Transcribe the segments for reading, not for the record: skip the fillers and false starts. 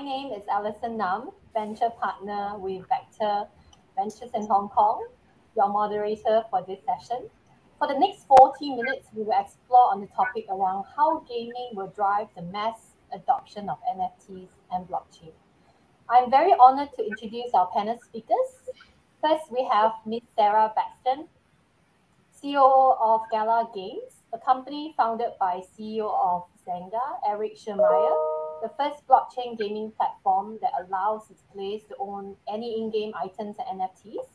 name is Allison Nam, venture partner with Vectr Ventures in Hong Kong, your moderator for this session. For the next 40 minutes, we will explore on the topic around how gaming will drive the mass adoption of NFTs and blockchain. I'm very honored to introduce our panel speakers. First, we have Ms. Sarah Buxton, CEO of Gala Games, a company founded by CEO of Zynga, Eric Schirmeyer, the first blockchain gaming platform that allows its players to own any in-game items and NFTs.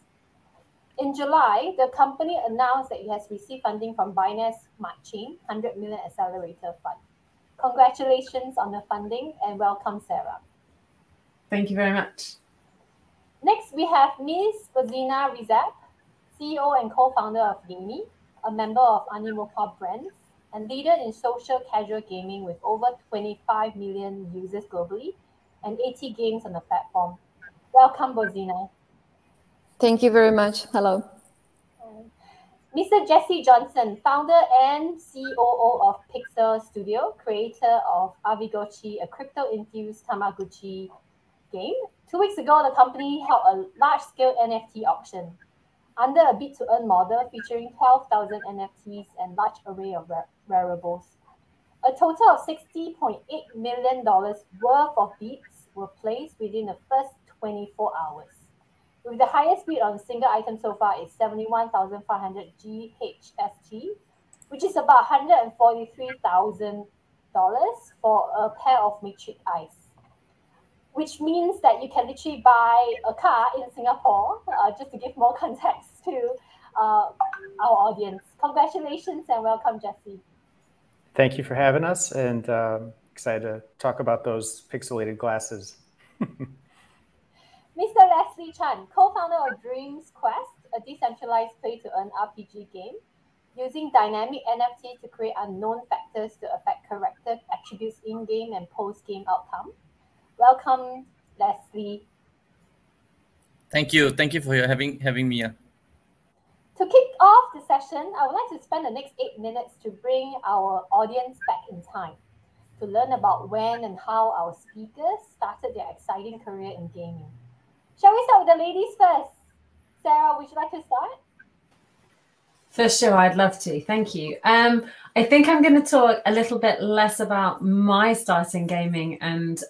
In July, the company announced that it has received funding from Binance Smart Chain, 100 million accelerator fund. Congratulations on the funding and welcome, Sarah. Thank you very much. Next, we have Ms. Bozena Rezab, CEO and co-founder of GAMEE, a member of Animoca Brands, and leader in social casual gaming with over 25 million users globally and 80 games on the platform. Welcome, Bozena. Thank you very much. Hello. Mr. Jesse Johnson, founder and COO of Pixel Studio, creator of Aavegotchi, a crypto-infused Tamagotchi game. 2 weeks ago, the company held a large-scale NFT auction under a bid-to-earn model featuring 12,000 NFTs and large array of wearables. A total of $60.8 million worth of bids were placed within the first 24 hours. With the highest bid on a single item so far is 71,500 GHST, which is about $143,000 for a pair of matrix eyes, which means that you can literally buy a car in Singapore, just to give more context to our audience. Congratulations and welcome, Jesse. Thank you for having us, and excited to talk about those pixelated glasses. Mr. Leslie Chan, co-founder of Dreams Quest, a decentralized play-to-earn RPG game, using dynamic NFT to create unknown factors to affect character attributes in-game and post-game outcome. Welcome, Leslie. Thank you. Thank you for having me. To kick off the session, I would like to spend the next 8 minutes to bring our audience back in time to learn about when and how our speakers started their exciting career in gaming. Shall we start with the ladies first? Sarah, would you like to start? For sure, I'd love to. Thank you. I think I'm going to talk a little bit less about my start in gaming and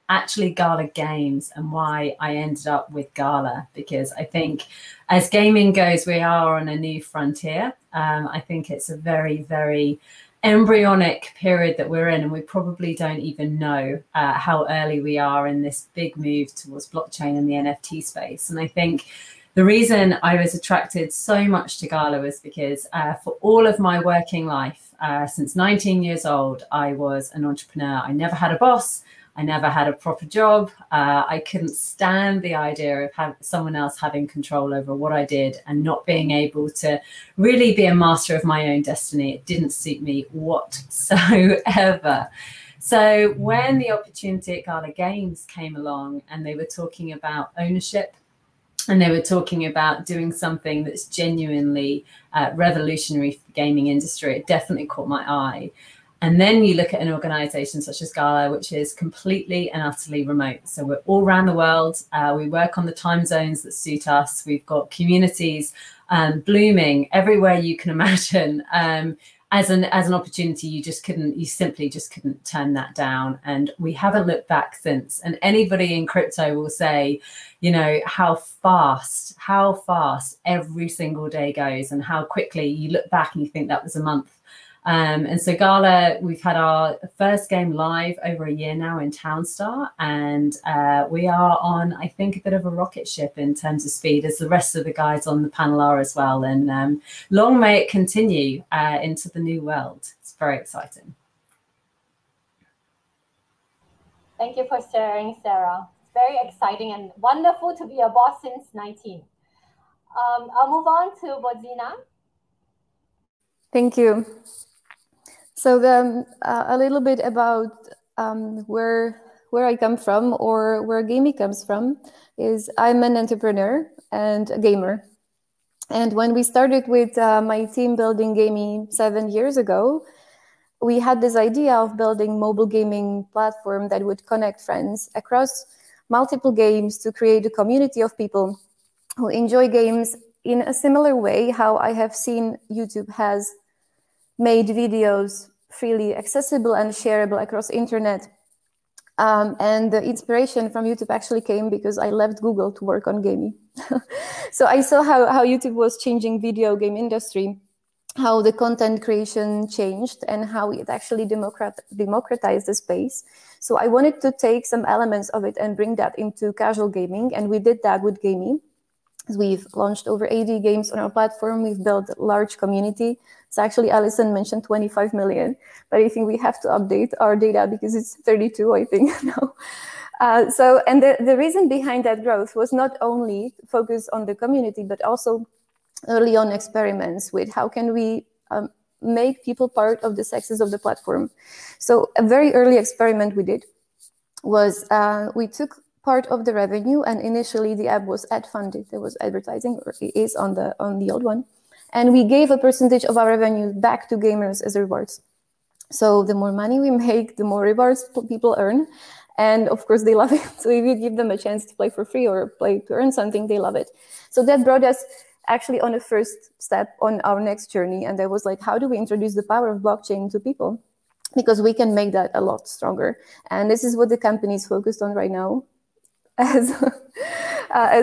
actually Gala Games and why I ended up with Gala, because I think as gaming goes, we are on a new frontier. I think it's a very, very embryonic period that we're in, and we probably don't even know how early we are in this big move towards blockchain and the NFT space. And I think the reason I was attracted so much to Gala was because for all of my working life, since 19 years old, I was an entrepreneur. I never had a boss. I never had a proper job. I couldn't stand the idea of someone else having control over what I did and not being able to really be a master of my own destiny. It didn't suit me whatsoever. So when the opportunity at Gala Games came along and they were talking about ownership, and they were talking about doing something that's genuinely revolutionary for the gaming industry, it definitely caught my eye. And then you look at an organization such as Gala, which is completely and utterly remote. So we're all around the world. We work on the time zones that suit us. We've got communities blooming everywhere you can imagine. As an opportunity, you simply just couldn't turn that down. And we haven't looked back since. And anybody in crypto will say, you know, how fast every single day goes and how quickly you look back and you think that was a month. And so Gala, we've had our first game live over a year now in Townstar, and we are on, I think, a bit of a rocket ship in terms of speed, as the rest of the guys on the panel are as well. And long may it continue into the new world. It's very exciting. Thank you for sharing, Sarah. It's very exciting and wonderful to be a boss since 19. I'll move on to Bozena. Thank you. So a little bit about where I come from, or where GAMEE comes from, is I'm an entrepreneur and a gamer. And when we started with my team building GAMEE 7 years ago, we had this idea of building mobile gaming platform that would connect friends across multiple games to create a community of people who enjoy games in a similar way how I have seen YouTube has made videos freely accessible and shareable across internet. And the inspiration from YouTube actually came because I left Google to work on GAMEE. So I saw how YouTube was changing video game industry, how the content creation changed, and how it actually democratized the space. So I wanted to take some elements of it and bring that into casual gaming, and we did that with GAMEE. We've launched over 80 games on our platform. We've built a large community. So actually, Allison mentioned 25 million, but I think we have to update our data because it's 32, I think, now. And the reason behind that growth was not only focus on the community, but also early on experiments with how can we make people part of the success of the platform. So a very early experiment we did was we took part of the revenue, and initially the app was ad funded. There was advertising, or it is on the old one, and we gave a percentage of our revenue back to gamers as rewards. So the more money we make, the more rewards people earn, and of course they love it. So if you give them a chance to play for free or play to earn something, they love it. So that brought us actually on a first step on our next journey, and I was like, how do we introduce the power of blockchain to people? Because we can make that a lot stronger, and this is what the company is focused on right now. As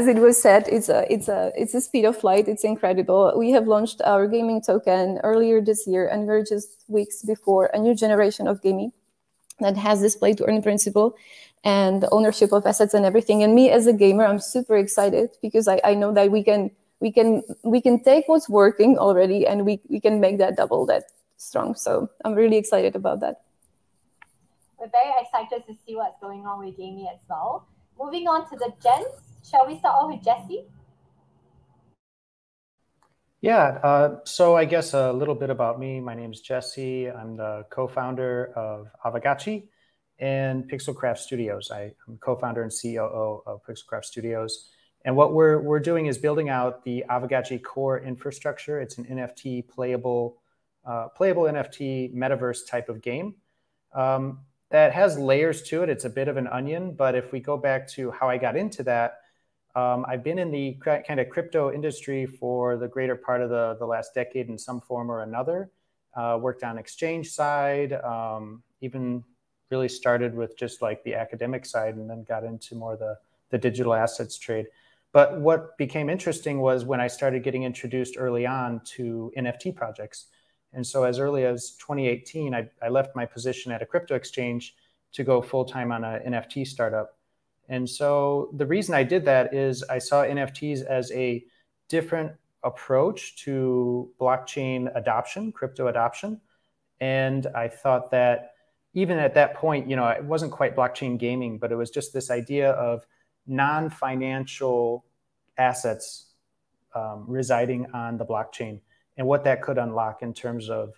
it was said, it's a speed of light. It's incredible. We have launched our gaming token earlier this year, and we're just weeks before a new generation of GAMEE that has this play to earn principle and the ownership of assets and everything. And me as a gamer, I'm super excited because I know that we can take what's working already and we can make that double that strong. So I'm really excited about that. We're very excited to see what's going on with GAMEE as well. Moving on to the gents, shall we start off with Jesse? Yeah, so I guess a little bit about me. My name is Jesse. I'm the co-founder of Aavegotchi and Pixelcraft Studios. I'm co-founder and COO of Pixelcraft Studios. And what we're doing is building out the Aavegotchi core infrastructure. It's an NFT playable NFT metaverse type of game. That has layers to it. It's a bit of an onion, but if we go back to how I got into that, I've been in the kind of crypto industry for the greater part of the last decade in some form or another. Worked on exchange side, even really started with just like the academic side and then got into more the digital assets trade. But what became interesting was when I started getting introduced early on to NFT projects. And so as early as 2018, I left my position at a crypto exchange to go full-time on an NFT startup. And so the reason I did that is I saw NFTs as a different approach to blockchain adoption, crypto adoption. And I thought that even at that point, you know, it wasn't quite blockchain gaming, but it was just this idea of non-financial assets residing on the blockchain, and what that could unlock in terms of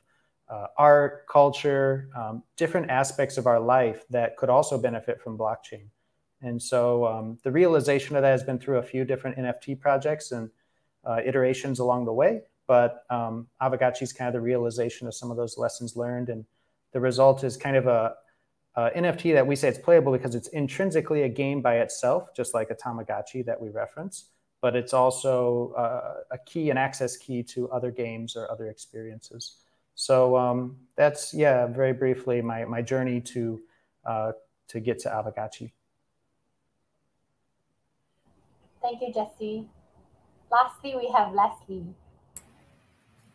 art, culture, different aspects of our life that could also benefit from blockchain. And so the realization of that has been through a few different NFT projects and iterations along the way. But Aavegotchi is kind of the realization of some of those lessons learned. And the result is kind of a NFT that we say it's playable because it's intrinsically a game by itself, just like a Tamagotchi that we reference. But it's also a key, an access key to other games or other experiences. So that's, yeah, very briefly my journey to get to Aavegotchi. Thank you, Jesse. Lastly, we have Leslie.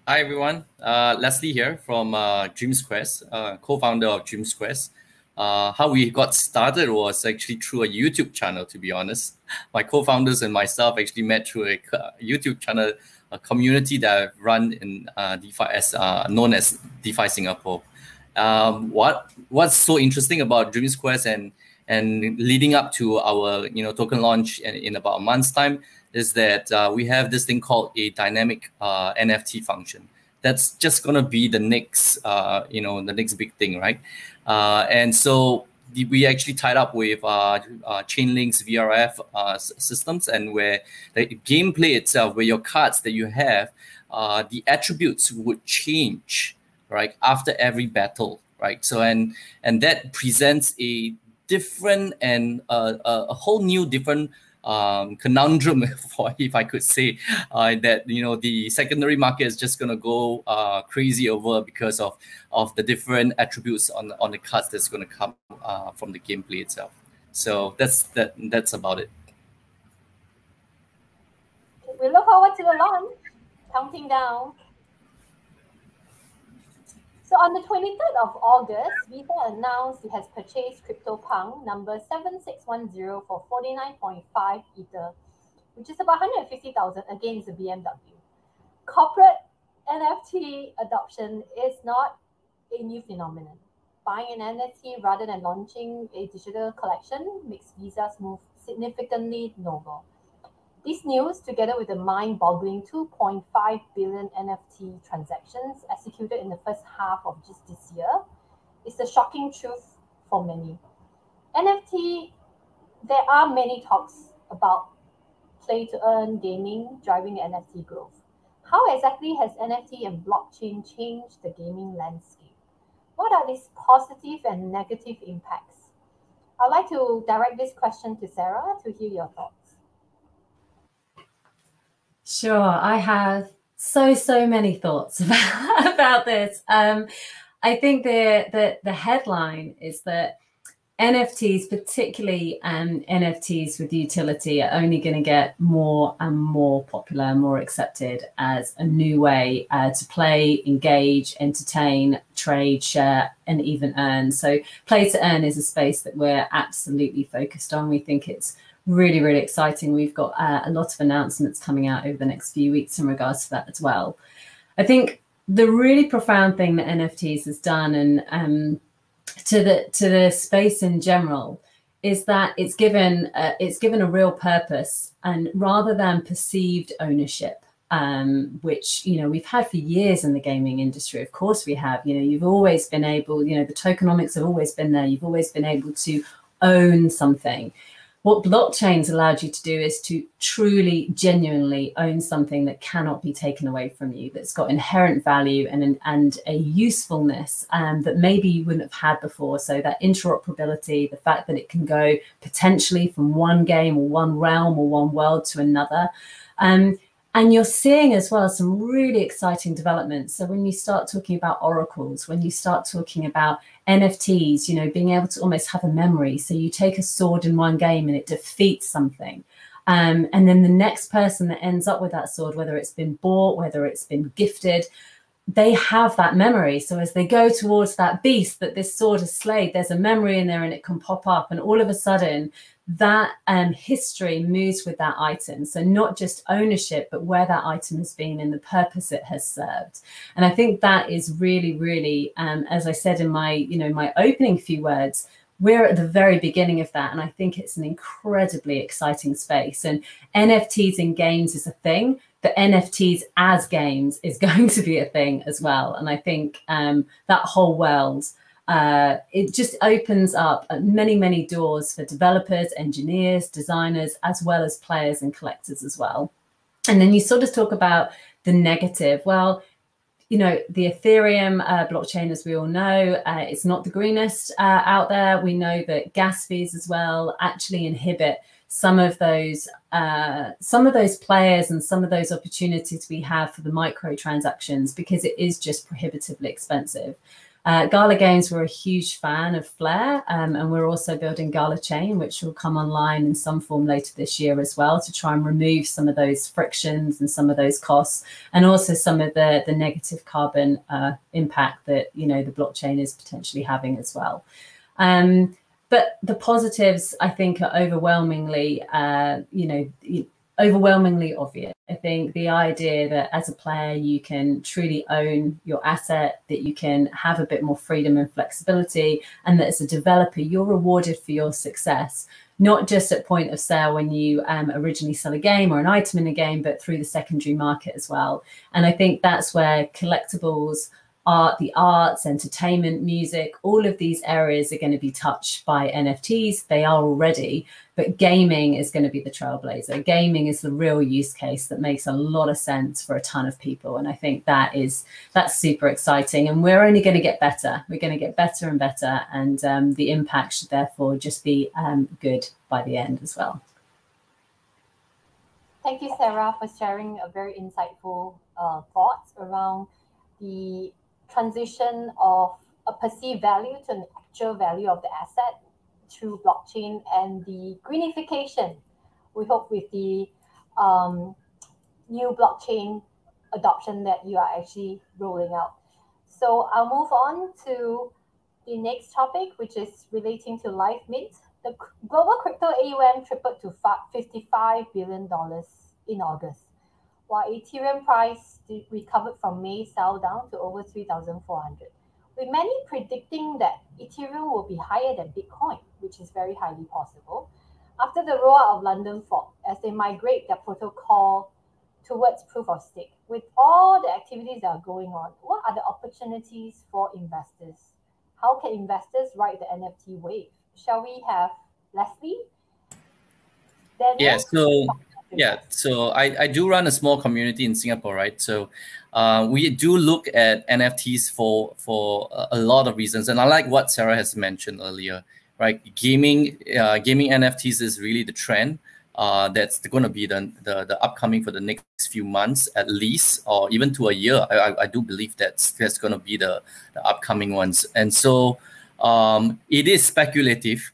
Hi, everyone. Leslie here from Dreams Quest, co-founder of Dreams Quest. How we got started was actually through a YouTube channel, to be honest. My co-founders and myself actually met through a YouTube channel, a community that I've run in DeFi, known as DeFi Singapore. What's so interesting about Dreams Quest and leading up to our token launch in about a month's time is that we have this thing called a dynamic NFT function. That's just gonna be the next the next big thing, right? And so we actually tied up with Chainlink's VRF systems, and where the gameplay itself, where your cards that you have, the attributes would change, right, after every battle, right? So and that presents a different and a whole new different conundrum, if I could say, that the secondary market is just gonna go crazy over because of the different attributes on the cards that's gonna come from the gameplay itself. So that's about it. We look forward to the launch. Counting down. So on the 23rd of August, Visa announced it has purchased CryptoPunk number 7610 for 49.5 Ether, which is about 150,000. Again, it's a BMW. Corporate NFT adoption is not a new phenomenon. Buying an NFT rather than launching a digital collection makes Visa's move significantly novel. This news, together with the mind-boggling 2.5 billion NFT transactions executed in the first half of just this year, is the shocking truth for many. NFT, there are many talks about play-to-earn gaming driving NFT growth. How exactly has NFT and blockchain changed the gaming landscape? What are these positive and negative impacts? I'd like to direct this question to Sarah to hear your thoughts. Sure, I have so many thoughts about this. I think the headline is that NFTs, particularly NFTs with utility, are only going to get more and more popular and more accepted as a new way to play, engage, entertain, trade, share, and even earn. So play to earn is a space that we're absolutely focused on. We think it's really exciting. We've got a lot of announcements coming out over the next few weeks in regards to that as well. I think the really profound thing that NFTs has done and to the space in general is that it's given a real purpose, and rather than perceived ownership, which we've had for years in the gaming industry. Of course we have. You've always been able, the tokenomics have always been there. You've always been able to own something. What blockchains allowed you to do is to truly, genuinely own something that cannot be taken away from you, that's got inherent value and a usefulness that maybe you wouldn't have had before. So that interoperability, the fact that it can go potentially from one game or one realm or one world to another. And you're seeing as well some really exciting developments. So when you start talking about oracles, when you start talking about NFTs, being able to almost have a memory. So you take a sword in one game and it defeats something. And then the next person that ends up with that sword, whether it's been bought, whether it's been gifted, they have that memory. So as they go towards that beast that this sword has slayed, there's a memory in there and it can pop up. And all of a sudden, that history moves with that item. So not just ownership, but where that item has been and the purpose it has served. And I think that is really, as I said in my, my opening few words, we're at the very beginning of that. And I think it's an incredibly exciting space. And NFTs in games is a thing, but NFTs as games is going to be a thing as well. And I think that whole world, it just opens up many doors for developers, engineers, designers, as well as players and collectors as well. And then you sort of talk about the negative. Well, the Ethereum blockchain, as we all know, it's not the greenest out there. We know that gas fees as well actually inhibit some of those players and some of those opportunities we have for the microtransactions, because it is just prohibitively expensive. Gala Games were a huge fan of Flare, and we're also building Gala Chain, which will come online in some form later this year as well, to try and remove some of those frictions and some of those costs, and also some of the negative carbon impact that the blockchain is potentially having as well. But the positives, I think, are overwhelmingly obvious. I think the idea that as a player you can truly own your asset, that you can have a bit more freedom and flexibility, and that as a developer you're rewarded for your success, not just at point of sale when you originally sell a game or an item in a game, but through the secondary market as well. And I think that's where collectibles the arts, entertainment, music, all of these areas are going to be touched by NFTs. They are already, but gaming is going to be the trailblazer. Gaming is the real use case that makes a lot of sense for a ton of people. And I think that's super exciting. And we're only going to get better. We're going to get better and better. And the impact should therefore just be good by the end as well. Thank you, Sarah, for sharing a very insightful thoughts around the transition of a perceived value to an actual value of the asset through blockchain and the greenification, we hope, with the new blockchain adoption that you are actually rolling out. So I'll move on to the next topic, which is relating to Live Mint. The global crypto AUM tripled to $55 billion in August, while Ethereum price recovered from May sell down to over 3,400, with many predicting that Ethereum will be higher than Bitcoin, which is very highly possible, after the rollout of London Fog as they migrate their protocol towards proof of stake. With all the activities that are going on, what are the opportunities for investors? How can investors ride the NFT wave? Shall we have Leslie? Daniel? So I do run a small community in Singapore, right? So we do look at NFTs for a lot of reasons, and I like what Sarah has mentioned earlier, right? Gaming NFTs is really the trend. That's going to be the upcoming for the next few months at least, or even to a year. I do believe that's going to be the upcoming ones, and so. It is speculative.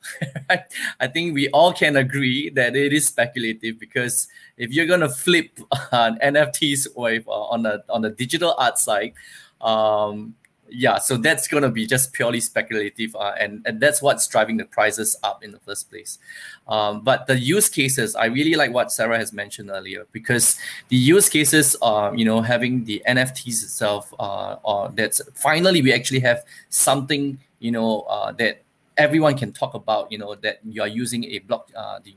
Right? I think we all can agree that it is speculative, because if you're gonna flip NFTs with, on the digital art side, so that's gonna be just purely speculative, and that's what's driving the prices up in the first place. But the use cases, I really like what Sarah has mentioned earlier, because the use cases are, having the NFTs itself, that's finally we actually have something. That everyone can talk about, that you are using the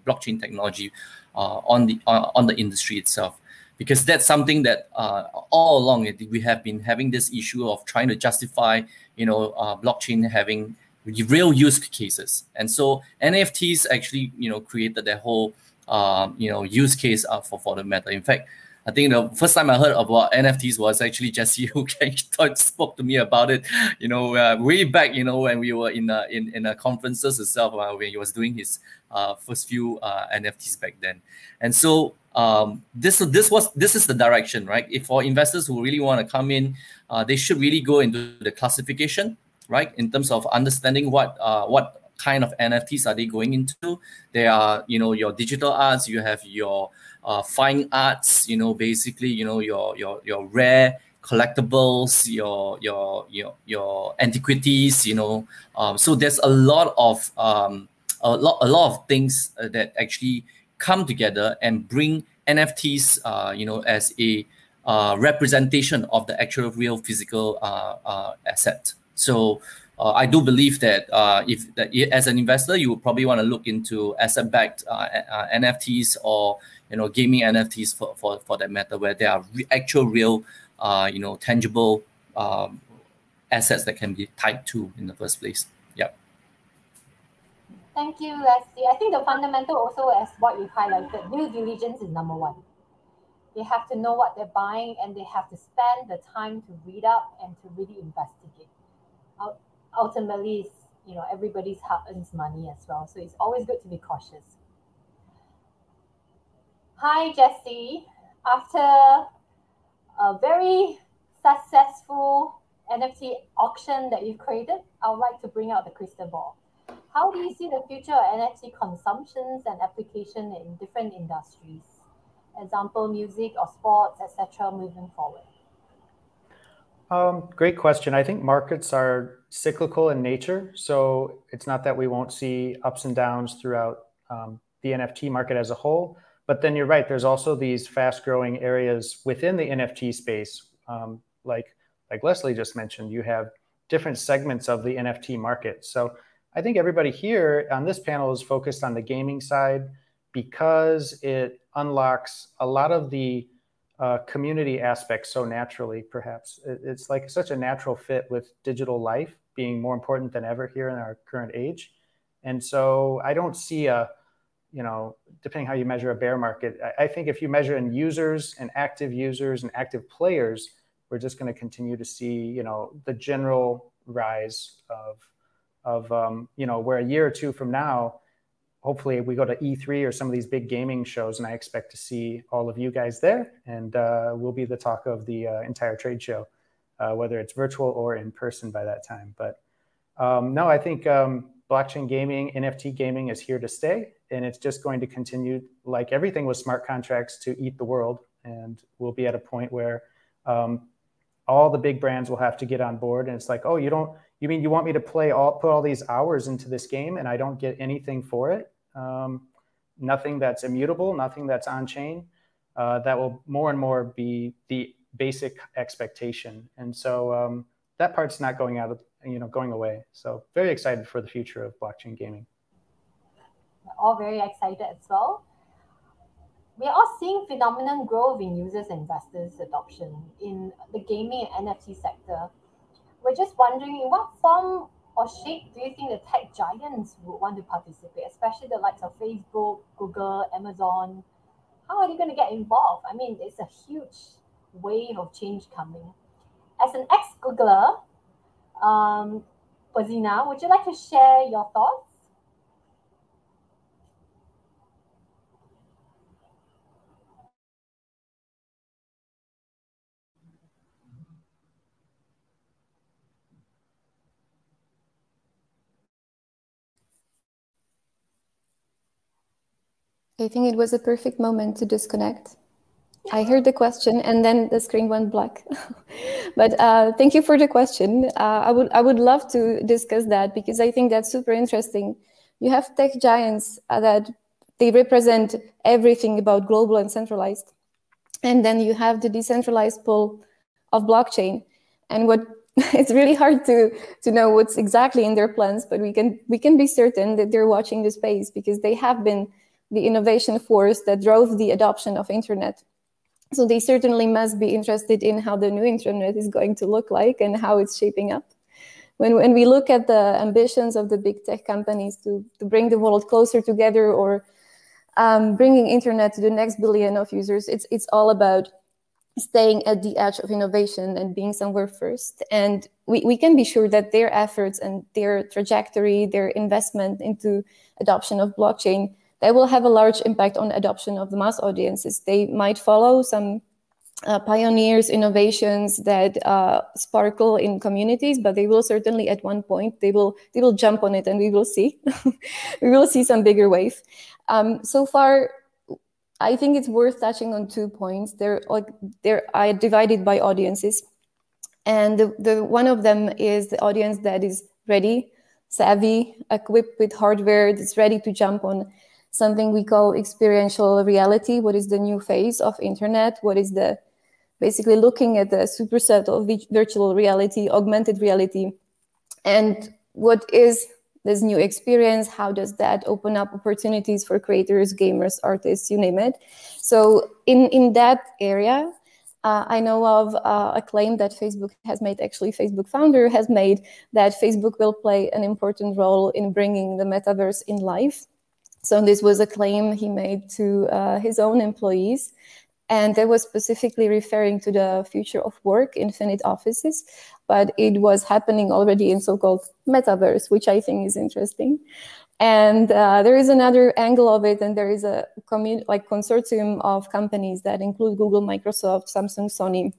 blockchain technology on the industry itself, because that's something that all along we have been having this issue of trying to justify, blockchain having real use cases, and so NFTs actually, created that whole, use case for the matter. In fact, I think the first time I heard about NFTs was actually Jesse who spoke to me about it, way back, when we were in conferences itself, when he was doing his first few NFTs back then. And so this is the direction, right? If for investors who really want to come in, they should really go into the classification, right? In terms of understanding what kind of NFTs are they going into. There are, your digital arts, you have your fine arts, basically, your rare collectibles, your antiquities, so there's a lot of things that actually come together and bring NFTs, as a representation of the actual real physical asset. So I do believe that as an investor, you would probably want to look into asset-backed NFTs or gaming NFTs for that matter, where there are actual real tangible assets that can be tied to in the first place. Yeah. Thank you, Leslie. I think the fundamental also, as what you highlighted, due diligence is number one. They have to know what they're buying, and they have to spend the time to read up and to really investigate. Ultimately, everybody's heart earns money as well. So it's always good to be cautious. Hi, Jesse. After a very successful NFT auction that you've created, I would like to bring out the crystal ball. How do you see the future of NFT consumptions and application in different industries? Example, music or sports, etc., moving forward? Great question. I think markets are cyclical in nature, so it's not that we won't see ups and downs throughout the NFT market as a whole. But then you're right, there's also these fast-growing areas within the NFT space, like Leslie just mentioned. You have different segments of the NFT market. So I think everybody here on this panel is focused on the gaming side, because it unlocks a lot of the community aspect so naturally, perhaps. It's like such a natural fit with digital life being more important than ever here in our current age. And so I don't see a, you know, depending how you measure a bear market, I think if you measure in users and active players, we're just going to continue to see, you know, the general rise of you know, where a year or two from now, hopefully we go to E3 or some of these big gaming shows, and I expect to see all of you guys there, and we'll be the talk of the entire trade show, whether it's virtual or in person by that time. But no, I think blockchain gaming, NFT gaming is here to stay, and it's just going to continue, like everything with smart contracts, to eat the world. And we'll be at a point where all the big brands will have to get on board, and it's like, oh, you mean you want me to put all these hours into this game and I don't get anything for it? Nothing that's immutable, nothing that's on chain. That will more and more be the basic expectation. And so that part's not going away. So very excited for the future of blockchain gaming. We're all very excited as well. We are all seeing phenomenal growth in users and investors adoption in the gaming and NFT sector. We're just wondering, in what form or shape do you think the tech giants would want to participate, especially the likes of Facebook, Google, Amazon? How are they going to get involved? I mean, it's a huge wave of change coming. As an ex-Googler, Bozena, would you like to share your thoughts? I think it was a perfect moment to disconnect. I heard the question and then the screen went black. But thank you for the question. I would love to discuss that because I think that's super interesting. You have tech giants that they represent everything about global and centralized. And then you have the decentralized pull of blockchain. And what it's really hard to know what's exactly in their plans, but we can be certain that they're watching the space because they have been the innovation force that drove the adoption of internet. So they certainly must be interested in how the new internet is going to look like and how it's shaping up. When we look at the ambitions of the big tech companies to bring the world closer together or bringing internet to the next billion of users, it's all about staying at the edge of innovation and being somewhere first. And we can be sure that their efforts and their trajectory, their investment into adoption of blockchain, they will have a large impact on adoption of the mass audiences. They might follow some pioneers, innovations that sparkle in communities, but they will certainly at one point, they will jump on it and we will see. We will see some bigger wave. So far, I think it's worth touching on 2 points. They're divided by audiences. And the one of them is the audience that is ready, savvy, equipped with hardware, that's ready to jump on something we call experiential reality. What is the new phase of internet? What is basically looking at the superset of virtual reality, augmented reality, and what is this new experience? How does that open up opportunities for creators, gamers, artists, you name it? So in that area, I know of a claim that Facebook has made, actually Facebook founder has made, that Facebook will play an important role in bringing the metaverse in life. So this was a claim he made to his own employees. And that was specifically referring to the future of work, infinite offices, but it was happening already in so-called metaverse, which I think is interesting. And there is another angle of it, and there is a consortium of companies that include Google, Microsoft, Samsung, Sony,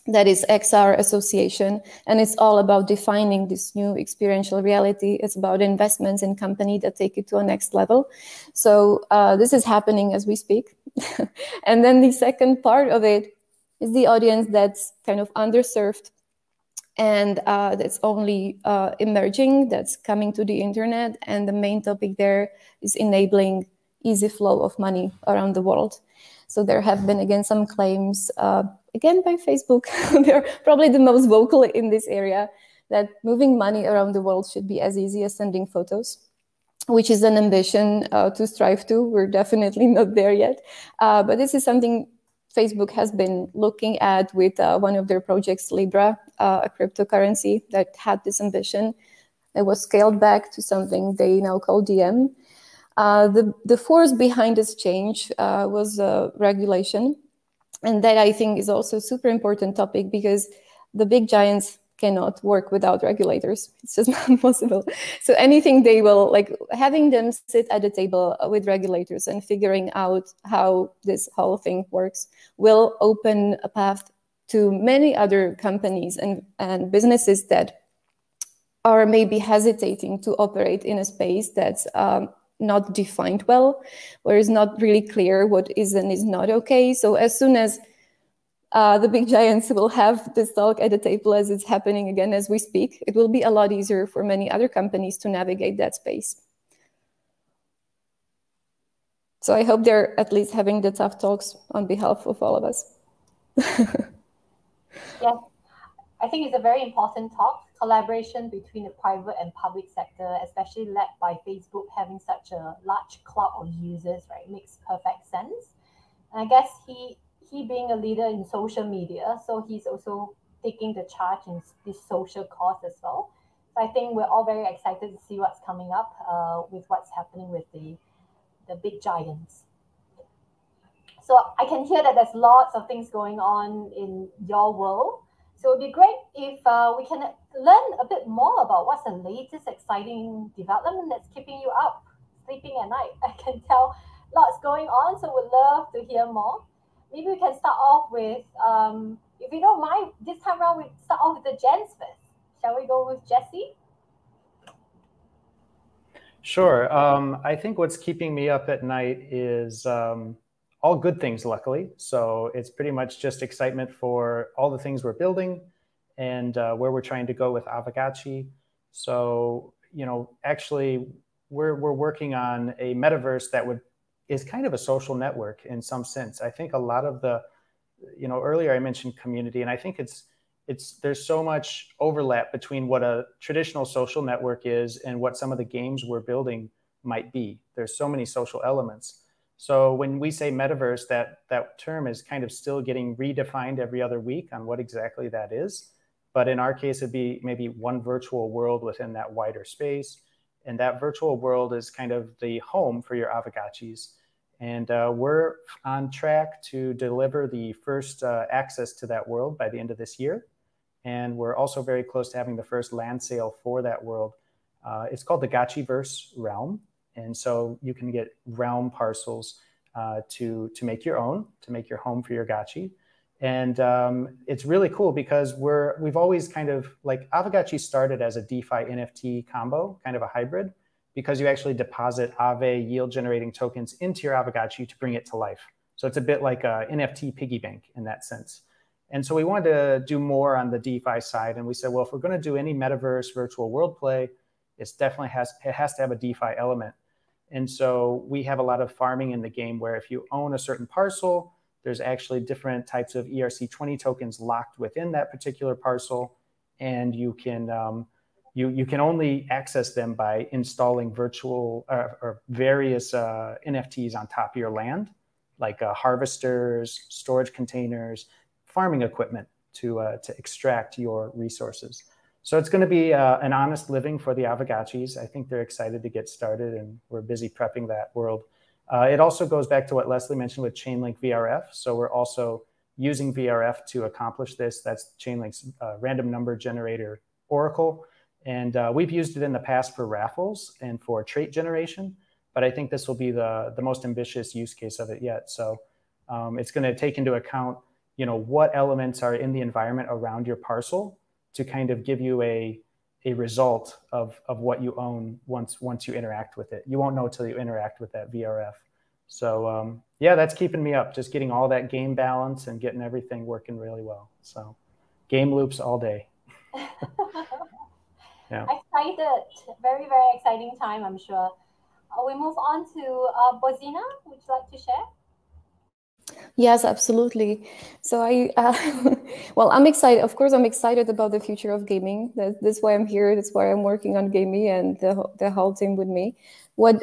that is XR Association, and it's all about defining this new experiential reality. It's about investments in companies that take it to a next level. So this is happening as we speak. And then the second part of it is the audience that's kind of underserved and that's only emerging, that's coming to the internet. And the main topic there is enabling easy flow of money around the world. So there have been, again, some claims, again, by Facebook. They're probably the most vocal in this area, that moving money around the world should be as easy as sending photos, which is an ambition to strive to. We're definitely not there yet. But this is something Facebook has been looking at with one of their projects, Libra, a cryptocurrency that had this ambition. It was scaled back to something they now call DM. The force behind this change was regulation. And that, I think, is also a super important topic, because the big giants cannot work without regulators. It's just not possible. So anything they will, like having them sit at the table with regulators and figuring out how this whole thing works, will open a path to many other companies and businesses that are maybe hesitating to operate in a space that's not defined well, where it's not really clear what is and is not okay. So as soon as the big giants will have this talk at the table, as it's happening again as we speak, it will be a lot easier for many other companies to navigate that space. So I hope they're at least having the tough talks on behalf of all of us. Yeah, I think it's a very important talk. Collaboration between the private and public sector, especially led by Facebook having such a large cloud of users, right, makes perfect sense. And I guess he being a leader in social media, so he's also taking the charge in this social cause as well. So I think we're all very excited to see what's coming up with what's happening with the big giants. So I can hear that there's lots of things going on in your world. So it'd be great if we can learn a bit more about what's the latest exciting development that's keeping you up, sleeping at night. I can tell lots going on, so we'd love to hear more. Maybe we can start off with, if you don't mind, this time around we start off with the gents first. Shall we go with Jesse? Sure. I think what's keeping me up at night is all good things, luckily. So it's pretty much just excitement for all the things we're building and where we're trying to go with Aavegotchi. So, you know, actually, we're working on a metaverse that is kind of a social network in some sense. I think a lot of the, you know, earlier I mentioned community, and I think there's so much overlap between what a traditional social network is and what some of the games we're building might be. There's so many social elements. So when we say metaverse, that term is kind of still getting redefined every other week on what exactly that is. But in our case, it'd be maybe one virtual world within that wider space. And that virtual world is kind of the home for your Aavegotchis. And we're on track to deliver the first access to that world by the end of this year. And we're also very close to having the first land sale for that world. It's called the Gotchiverse Realm. And so you can get realm parcels to make your own, to make your home for your Gotchi. And it's really cool because we've always kind of, like, Aavegotchi started as a DeFi NFT combo, kind of a hybrid, because you actually deposit Aave yield generating tokens into your Aavegotchi to bring it to life. So it's a bit like a NFT piggy bank in that sense. And so we wanted to do more on the DeFi side. And we said, well, if we're going to do any metaverse virtual world play, it definitely has to have a DeFi element. And so we have a lot of farming in the game where if you own a certain parcel, there's actually different types of ERC20 tokens locked within that particular parcel. And you can only access them by installing virtual or various NFTs on top of your land, like harvesters, storage containers, farming equipment to extract your resources. So it's going to be an honest living for the Aavegotchis. I think they're excited to get started, and we're busy prepping that world. It also goes back to what Leslie mentioned with Chainlink VRF. So we're also using VRF to accomplish this. That's Chainlink's random number generator oracle. And we've used it in the past for raffles and for trait generation, but I think this will be the most ambitious use case of it yet. So it's going to take into account, you know, what elements are in the environment around your parcel to kind of give you a result of what you own once you interact with it. You won't know until you interact with that VRF. So yeah, that's keeping me up, just getting all that game balance and getting everything working really well. So game loops all day. Yeah. Excited, very, very exciting time, I'm sure. We move on to Bozena. Would you like to share? Yes, absolutely. So well, I'm excited. Of course, I'm excited about the future of gaming. That's why I'm here. That's why I'm working on GAMEE and the whole team with me. What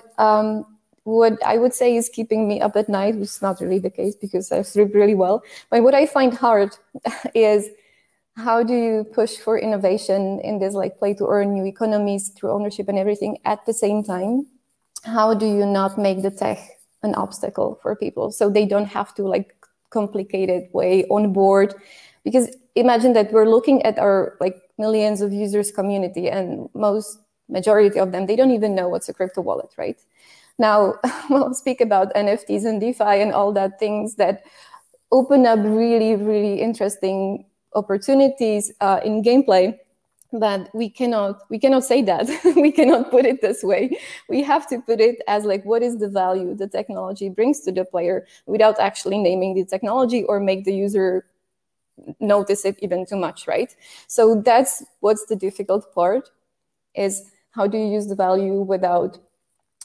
what I would say is keeping me up at night, which is not really the case because I sleep really well. But what I find hard is how do you push for innovation in this like play to earn new economies through ownership and everything at the same time? How do you not make the tech an obstacle for people so they don't have to like complicated way on board? Because imagine that we're looking at our like millions of users community, and majority of them, they don't even know what's a crypto wallet, right? Now, we'll speak about NFTs and DeFi and all that things that open up really, really interesting opportunities in gameplay. But we cannot say that. We cannot put it this way. We have to put it as like, what is the value the technology brings to the player without actually naming the technology or make the user notice it even too much, right? So that's what's the difficult part, is how do you use the value without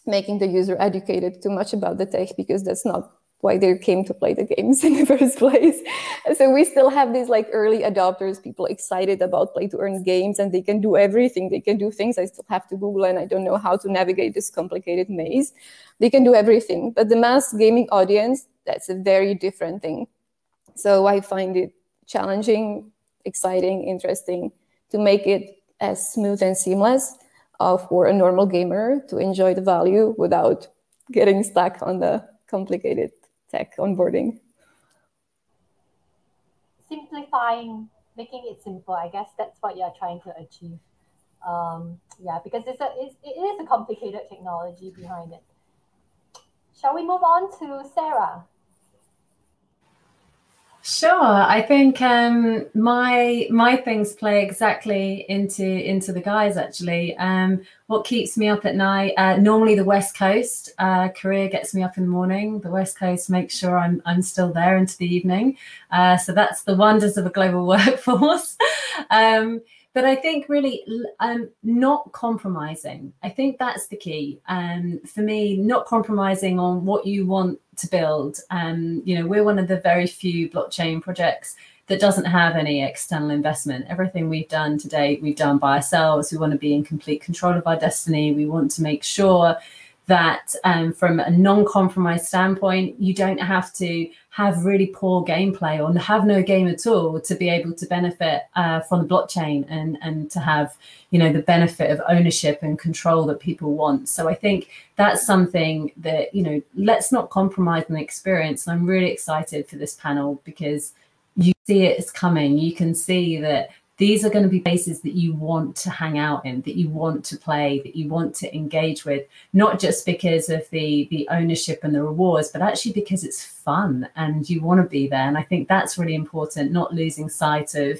making the user educated too much about the tech, because that's not why they came to play the games in the first place. So we still have these like early adopters, people excited about play to earn games, and they can do everything. They can do things I still have to Google, and I don't know how to navigate this complicated maze. They can do everything. But the mass gaming audience, that's a very different thing. So I find it challenging, exciting, interesting to make it as smooth and seamless for a normal gamer to enjoy the value without getting stuck on the complicated tech onboarding. Simplifying, making it simple. I guess that's what you're trying to achieve. Yeah, because it is a complicated technology behind it. Shall we move on to Sarah? Sure. I think my things play exactly into the guys, actually. What keeps me up at night? Normally the West Coast. Korea gets me up in the morning. The West Coast makes sure I'm still there into the evening. So that's the wonders of a global workforce. But I think really not compromising. I think that's the key. For me, not compromising on what you want to build. We're one of the very few blockchain projects that doesn't have any external investment. Everything we've done to date, we've done by ourselves. We want to be in complete control of our destiny. We want to make sure that from a non-compromise standpoint, you don't have to have really poor gameplay or have no game at all to be able to benefit from the blockchain and to have, the benefit of ownership and control that people want. So I think that's something that, let's not compromise on the experience. And I'm really excited for this panel because you see it's coming. You can see that these are going to be places that you want to hang out in, that you want to play, that you want to engage with, not just because of the ownership and the rewards, but actually because it's fun and you want to be there. And I think that's really important, not losing sight of,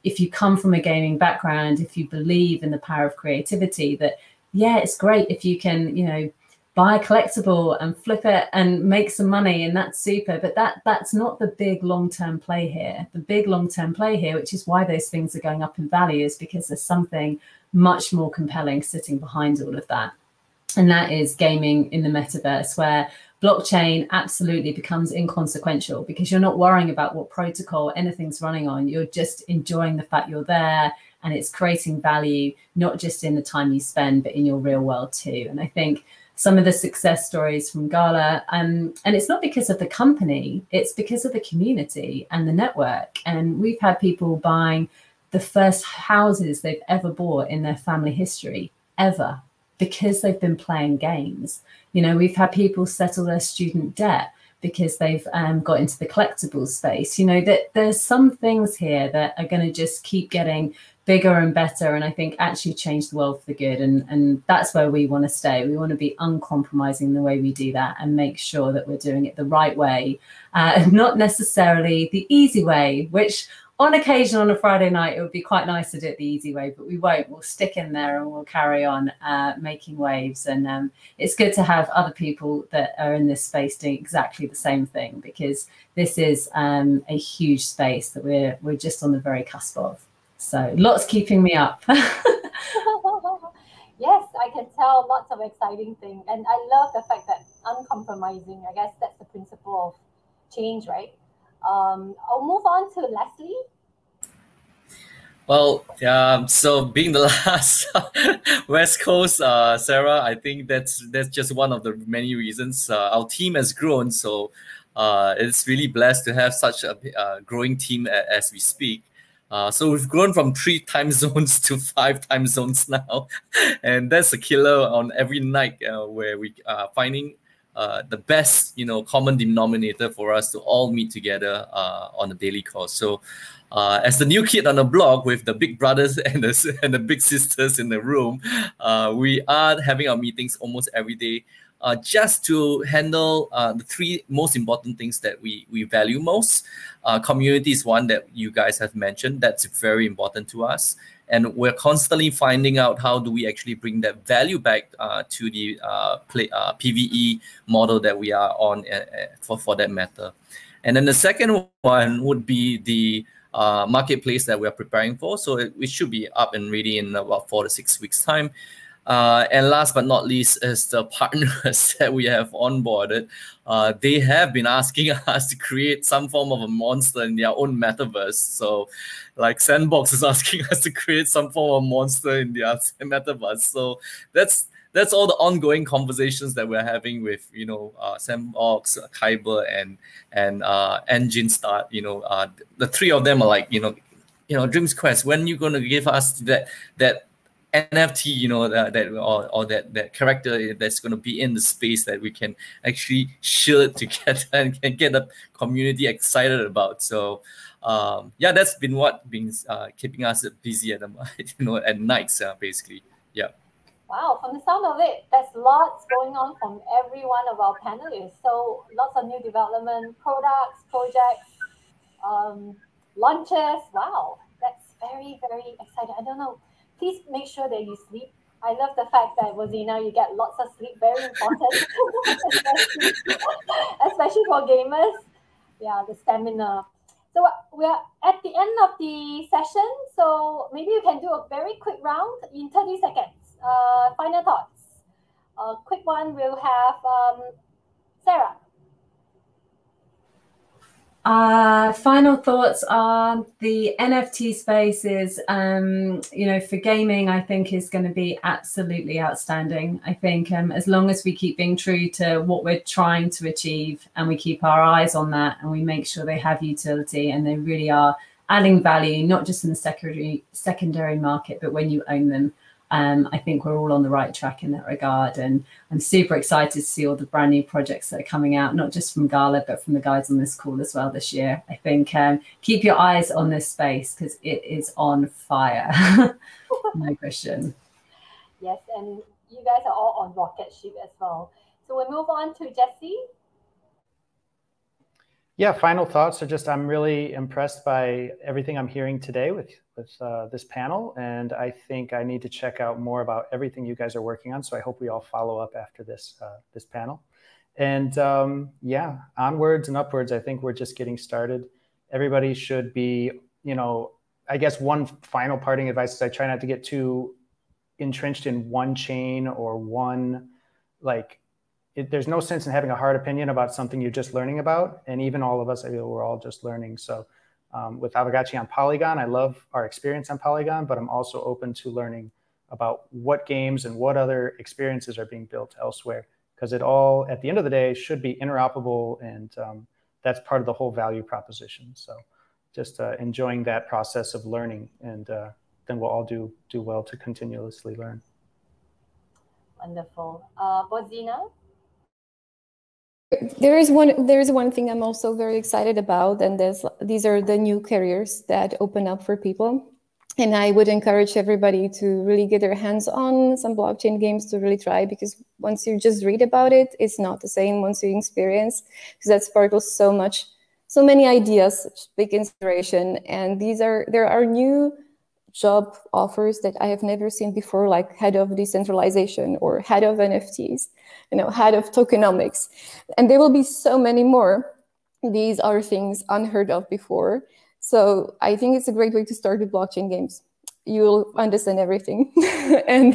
if you come from a gaming background, if you believe in the power of creativity, that, yeah, it's great if you can, buy a collectible and flip it and make some money, and that's super. But that's not the big long-term play here. The big long-term play here, which is why those things are going up in value, is because there's something much more compelling sitting behind all of that. And that is gaming in the metaverse, where blockchain absolutely becomes inconsequential because you're not worrying about what protocol anything's running on. You're just enjoying the fact you're there, and it's creating value, not just in the time you spend, but in your real world too. And I think some of the success stories from Gala, and it's not because of the company, it's because of the community and the network. And we've had people buying the first houses they've ever bought in their family history, ever, because they've been playing games. We've had people settle their student debt because they've got into the collectibles space. That there's some things here that are going to just keep getting bigger and better, and I think actually change the world for the good. And that's where we want to stay. We want to be uncompromising the way we do that and make sure that we're doing it the right way, not necessarily the easy way, which on occasion on a Friday night, it would be quite nice to do it the easy way, but we won't. We'll stick in there and we'll carry on making waves. And it's good to have other people that are in this space doing exactly the same thing, because this is a huge space that we're just on the very cusp of. So lots keeping me up. Yes, I can tell lots of exciting things. And I love the fact that uncompromising, I guess that's the principle of change, right? I'll move on to Leslie. Well, so being the last West Coast, Sarah, I think that's just one of the many reasons. Our team has grown, so it's really blessed to have such a growing team as we speak. So we've grown from 3 time zones to 5 time zones now, and that's a killer on every night where we are finding the best, common denominator for us to all meet together on a daily course. So as the new kid on the block with the big brothers and the big sisters in the room, we are having our meetings almost every day just to handle the 3 most important things that we value most. Community is one that you guys have mentioned. That's very important to us. And we're constantly finding out how do we actually bring that value back to the PvE model that we are on for that matter. And then the second one would be the marketplace that we're preparing for. So it should be up and ready in about 4 to 6 weeks' time. And last but not least is the partners that we have onboarded. They have been asking us to create some form of a monster in their own metaverse. So like Sandbox is asking us to create some form of monster in their metaverse. So that's all the ongoing conversations that we're having with, Sandbox, Kyber, and Engine Start. The 3 of them are like, Dreams Quest, when are you going to give us that NFT, that character that's going to be in the space that we can actually share it together and can get the community excited about. So, that's been keeping us busy at at nights, basically. Yeah. Wow, from the sound of it, there's lots going on from every one of our panelists. So lots of new development, products, projects, launches. Wow, that's very, very exciting. I don't know. Please make sure that you sleep. I love the fact that, Bozena, you get lots of sleep. Very important, especially for gamers. Yeah, the stamina. So we're at the end of the session. So maybe you can do a very quick round in 30 seconds. Final thoughts. Quick one. We'll have Sarah. Final thoughts are the NFT space is, for gaming, I think is going to be absolutely outstanding. I think as long as we keep being true to what we're trying to achieve and we keep our eyes on that and we make sure they have utility and they really are adding value, not just in the secondary market, but when you own them. I think we're all on the right track in that regard. And I'm super excited to see all the brand new projects that are coming out, not just from Gala, but from the guys on this call as well this year. I think keep your eyes on this space because it is on fire. No question. Yes, and you guys are all on rocket ship as well. So we'll move on to Jesse. Yeah, final thoughts are just I'm really impressed by everything I'm hearing today with this panel, and I think I need to check out more about everything you guys are working on. So I hope we all follow up after this this panel. And yeah, onwards and upwards. I think we're just getting started. Everybody should be, I guess one final parting advice is I try not to get too entrenched in one chain or one there's no sense in having a hard opinion about something you're just learning about. And even all of us, I feel we're all just learning. So with Aavegotchi on Polygon, I love our experience on Polygon, but I'm also open to learning about what games and what other experiences are being built elsewhere. Because it all, at the end of the day, should be interoperable. And that's part of the whole value proposition. So just enjoying that process of learning. And then we'll all do well to continuously learn. Wonderful. Bozena? There is one thing I'm also very excited about, and these are the new careers that open up for people. And I would encourage everybody to really get their hands on some blockchain games to really try, because once you just read about it, it's not the same once you experience, because that sparkles so many ideas, such big inspiration. And there are new job offers that I have never seen before, like head of decentralization or head of NFTs, head of tokenomics. And there will be so many more. These are things unheard of before. So I think it's a great way to start with blockchain games. You'll understand everything. And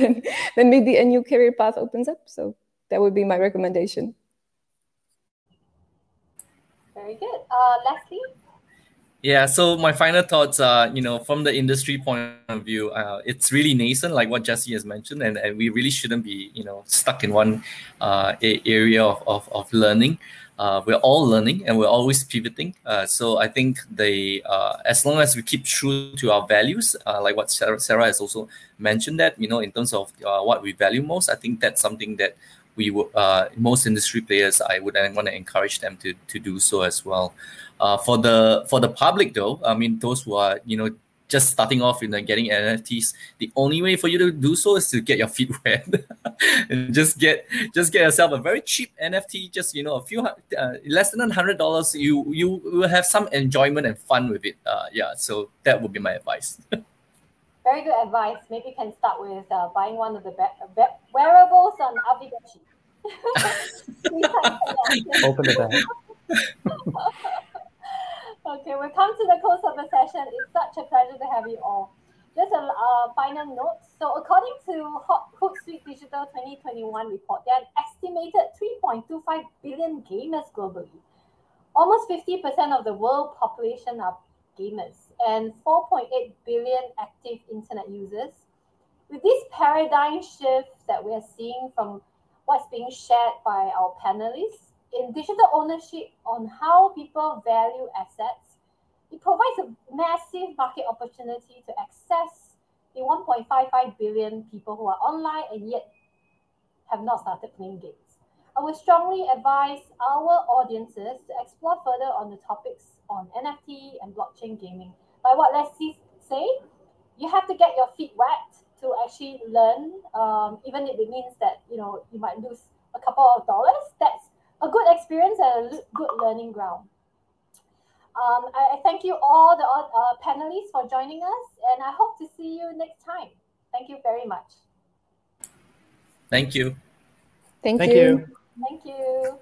then maybe a new career path opens up. So that would be my recommendation. Very good. Leslie? Yeah, so my final thoughts are, from the industry point of view, it's really nascent, like what Jesse has mentioned, and we really shouldn't be, stuck in one area of learning. We're all learning and we're always pivoting. So I think as long as we keep true to our values, like what Sarah has also mentioned, that, in terms of what we value most, I think that's something that we would, most industry players, I would want to encourage them to do so as well. For the public though, I mean, those who are, just starting off getting NFTs, the only way for you to do so is to get your feet wet and just get yourself a very cheap NFT, just a few less than $100. You will have some enjoyment and fun with it. Yeah, so that would be my advice. Very good advice. Maybe you can start with buying one of the wearables on Aavegotchi. Open the bag. Okay, we've come to the close of the session. It's such a pleasure to have you all. Just a final note. So according to Hootsuite Digital 2021 report, there are an estimated 3.25 billion gamers globally. Almost 50% of the world population are gamers and 4.8 billion active internet users. With this paradigm shift that we are seeing from what's being shared by our panelists, in digital ownership on how people value assets, it provides a massive market opportunity to access the 1.55 billion people who are online and yet have not started playing games. I would strongly advise our audiences to explore further on the topics on NFT and blockchain gaming. Like what Leslie say, you have to get your feet wet to actually learn, even if it means that you might lose a couple of dollars. That's a good experience and a good learning ground. I thank you all, the panelists, for joining us, and I hope to see you next time. Thank you very much. Thank you. Thank you. Thank you.